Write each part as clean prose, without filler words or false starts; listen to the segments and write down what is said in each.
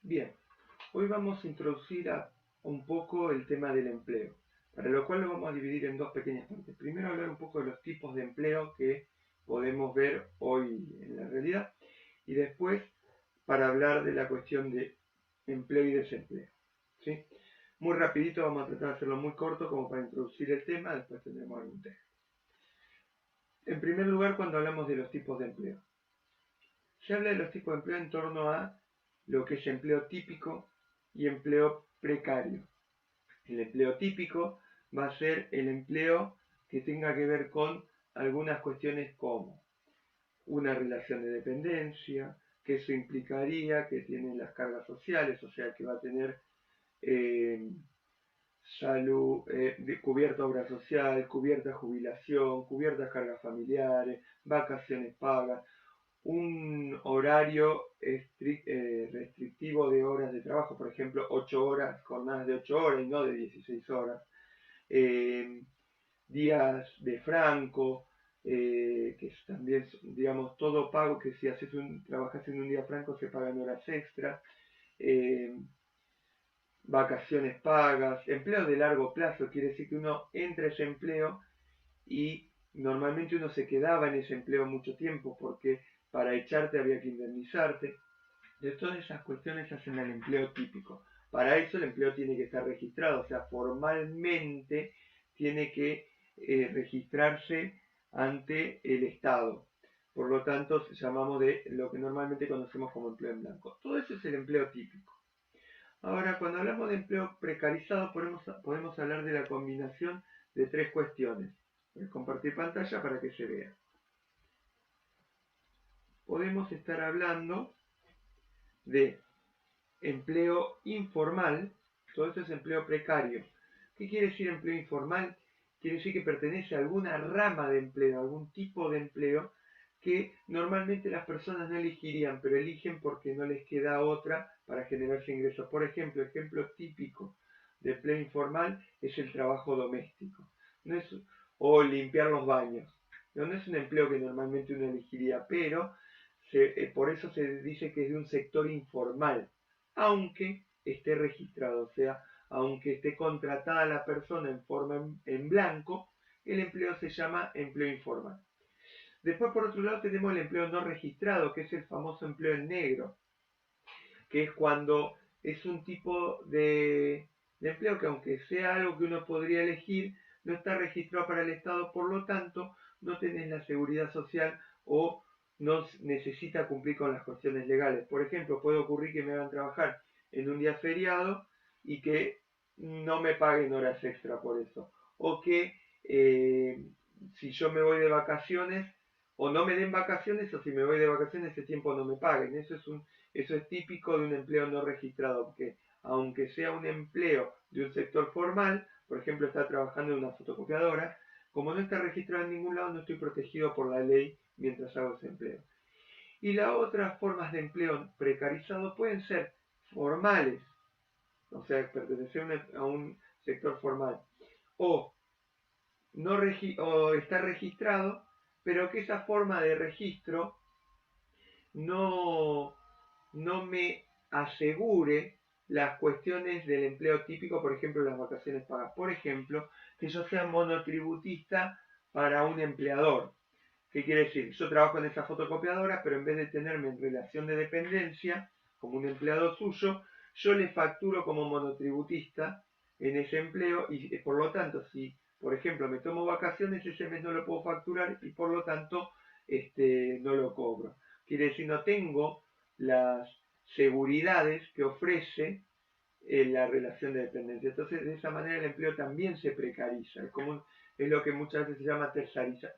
Bien, hoy vamos a introducir un poco el tema del empleo, para lo cual lo vamos a dividir en dos pequeñas partes. Primero hablar un poco de los tipos de empleo que podemos ver hoy en la realidad y después para hablar de la cuestión de empleo y desempleo. ¿Sí? Muy rapidito, vamos a tratar de hacerlo muy corto como para introducir el tema, después tendremos algún tema. En primer lugar, cuando hablamos de los tipos de empleo. Se habla de los tipos de empleo en torno a lo que es empleo típico y empleo precario. El empleo típico va a ser el empleo que tenga que ver con algunas cuestiones como una relación de dependencia, que eso implicaría que tiene las cargas sociales, o sea que va a tener eh, salud, cubierta obra social, cubierta jubilación, cubiertas cargas familiares, vacaciones pagas, un horario restrictivo de horas de trabajo, por ejemplo, 8 horas, jornadas de 8 horas y no de 16 horas, eh, días de franco, que es también, digamos, todo pago, que si trabajas en un día franco se pagan horas extra, eh, vacaciones pagas, empleo de largo plazo, quiere decir que uno entra a ese empleo y normalmente uno se quedaba en ese empleo mucho tiempo porque para echarte había que indemnizarte. De todas esas cuestiones se hacen al empleo típico. Para eso el empleo tiene que estar registrado, o sea, formalmente tiene que registrarse ante el Estado. Por lo tanto, llamamos de lo que normalmente conocemos como empleo en blanco. Todo eso es el empleo típico. Ahora, cuando hablamos de empleo precarizado, podemos hablar de la combinación de tres cuestiones. Voy a compartir pantalla para que se vea. Podemos estar hablando de empleo informal, todo esto es empleo precario. ¿Qué quiere decir empleo informal? Quiere decir que pertenece a alguna rama de empleo, algún tipo de empleo que normalmente las personas no elegirían, pero eligen porque no les queda otra para generarse ingresos. Por ejemplo, ejemplo típico de empleo informal es el trabajo doméstico, no es, o limpiar los baños. No es un empleo que normalmente uno elegiría, pero por eso se dice que es de un sector informal, aunque esté registrado, o sea, aunque esté contratada la persona en forma en blanco, el empleo se llama empleo informal. Después, por otro lado, tenemos el empleo no registrado, que es el famoso empleo en negro, que es cuando es un tipo de empleo que aunque sea algo que uno podría elegir, no está registrado para el Estado, por lo tanto, no tenés la seguridad social o no necesita cumplir con las cuestiones legales. Por ejemplo, puede ocurrir que me hagan trabajar en un día feriado y que no me paguen horas extra por eso. O que si yo me voy de vacaciones, o no me den vacaciones, o si me voy de vacaciones, ese tiempo no me paguen. Eso es típico de un empleo no registrado, porque aunque sea un empleo de un sector formal, por ejemplo, está trabajando en una fotocopiadora, como no está registrado en ningún lado, no estoy protegido por la ley mientras hago ese empleo. Y las otras formas de empleo precarizado pueden ser formales, o sea, pertenecer a un sector formal, o, no o estar registrado, pero que esa forma de registro no, no me asegure las cuestiones del empleo típico, por ejemplo, las vacaciones pagas. Por ejemplo, que yo sea monotributista para un empleador. ¿Qué quiere decir? Yo trabajo en esa fotocopiadora, pero en vez de tenerme en relación de dependencia, como un empleado suyo, yo le facturo como monotributista en ese empleo y por lo tanto, si por ejemplo me tomo vacaciones, ese mes no lo puedo facturar y por lo tanto no lo cobro. Quiere decir, no tengo las seguridades que ofrece la relación de dependencia. Entonces, de esa manera el empleo también se precariza. Es lo que muchas veces se llama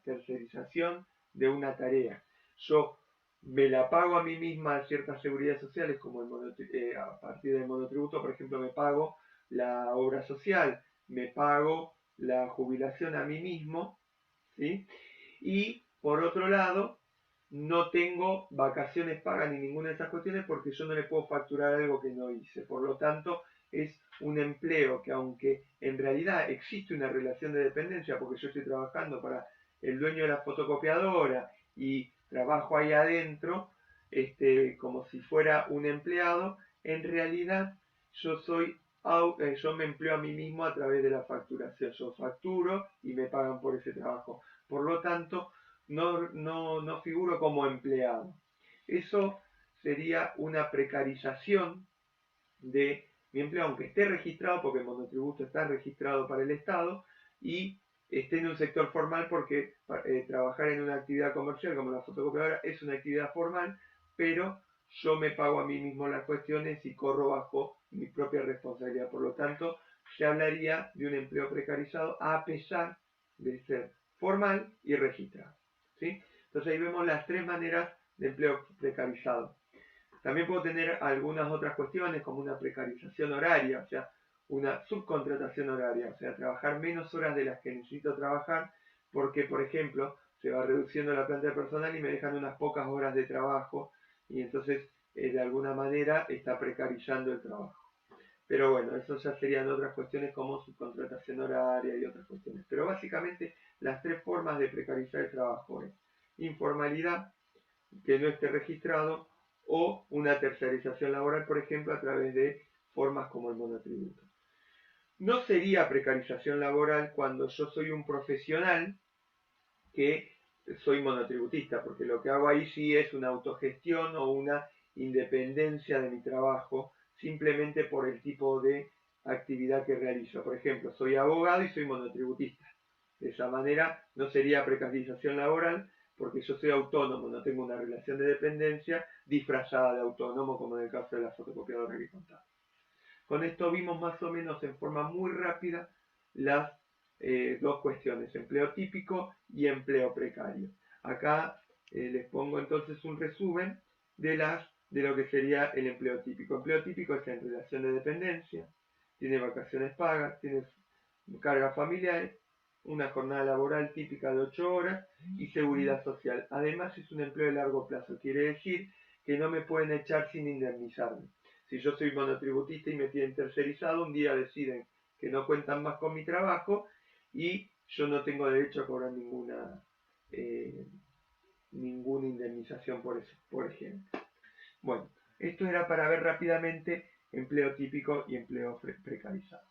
tercerización de una tarea. Yo me la pago a mí misma ciertas seguridades sociales, como a partir del monotributo, por ejemplo, me pago la obra social, me pago la jubilación a mí mismo, ¿sí? Y por otro lado, no tengo vacaciones pagas ni ninguna de esas cuestiones porque yo no le puedo facturar algo que no hice. Por lo tanto, es un empleo que aunque en realidad existe una relación de dependencia porque yo estoy trabajando para el dueño de la fotocopiadora y trabajo ahí adentro como si fuera un empleado, en realidad yo me empleo a mí mismo a través de la facturación. Yo facturo y me pagan por ese trabajo. Por lo tanto, no figuro como empleado. Eso sería una precarización de mi empleo, aunque esté registrado, porque el monotributo está registrado para el Estado, y esté en un sector formal porque trabajar en una actividad comercial como la fotocopiadora es una actividad formal, pero yo me pago a mí mismo las cuestiones y corro bajo mi propia responsabilidad. Por lo tanto, se hablaría de un empleo precarizado a pesar de ser formal y registrado. ¿Sí? Entonces ahí vemos las tres maneras de empleo precarizado. También puedo tener algunas otras cuestiones como una precarización horaria, o sea, una subcontratación horaria, o sea, trabajar menos horas de las que necesito trabajar porque, por ejemplo, se va reduciendo la planta de personal y me dejan unas pocas horas de trabajo y entonces de alguna manera está precarizando el trabajo. Pero bueno, eso ya serían otras cuestiones como subcontratación horaria y otras cuestiones. Pero básicamente las tres formas de precarizar el trabajo es informalidad, que no esté registrado, o una tercerización laboral, por ejemplo, a través de formas como el monotributo. No sería precarización laboral cuando yo soy un profesional que soy monotributista, porque lo que hago ahí sí es una autogestión o una independencia de mi trabajo, simplemente por el tipo de actividad que realizo. Por ejemplo, soy abogado y soy monotributista. De esa manera no sería precarización laboral, porque yo soy autónomo, no tengo una relación de dependencia disfrazada de autónomo, como en el caso de la fotocopiadora que contaba. Con esto vimos más o menos en forma muy rápida las dos cuestiones, empleo típico y empleo precario. Acá les pongo entonces un resumen de lo que sería el empleo típico. Empleo típico es en relación de dependencia, tiene vacaciones pagas, tiene cargas familiares, una jornada laboral típica de 8 horas y seguridad social. Además es un empleo de largo plazo, quiere decir que no me pueden echar sin indemnizarme. Si yo soy monotributista y me tienen tercerizado, un día deciden que no cuentan más con mi trabajo y yo no tengo derecho a cobrar ninguna indemnización por eso, por ejemplo. Bueno, esto era para ver rápidamente empleo típico y empleo precarizado.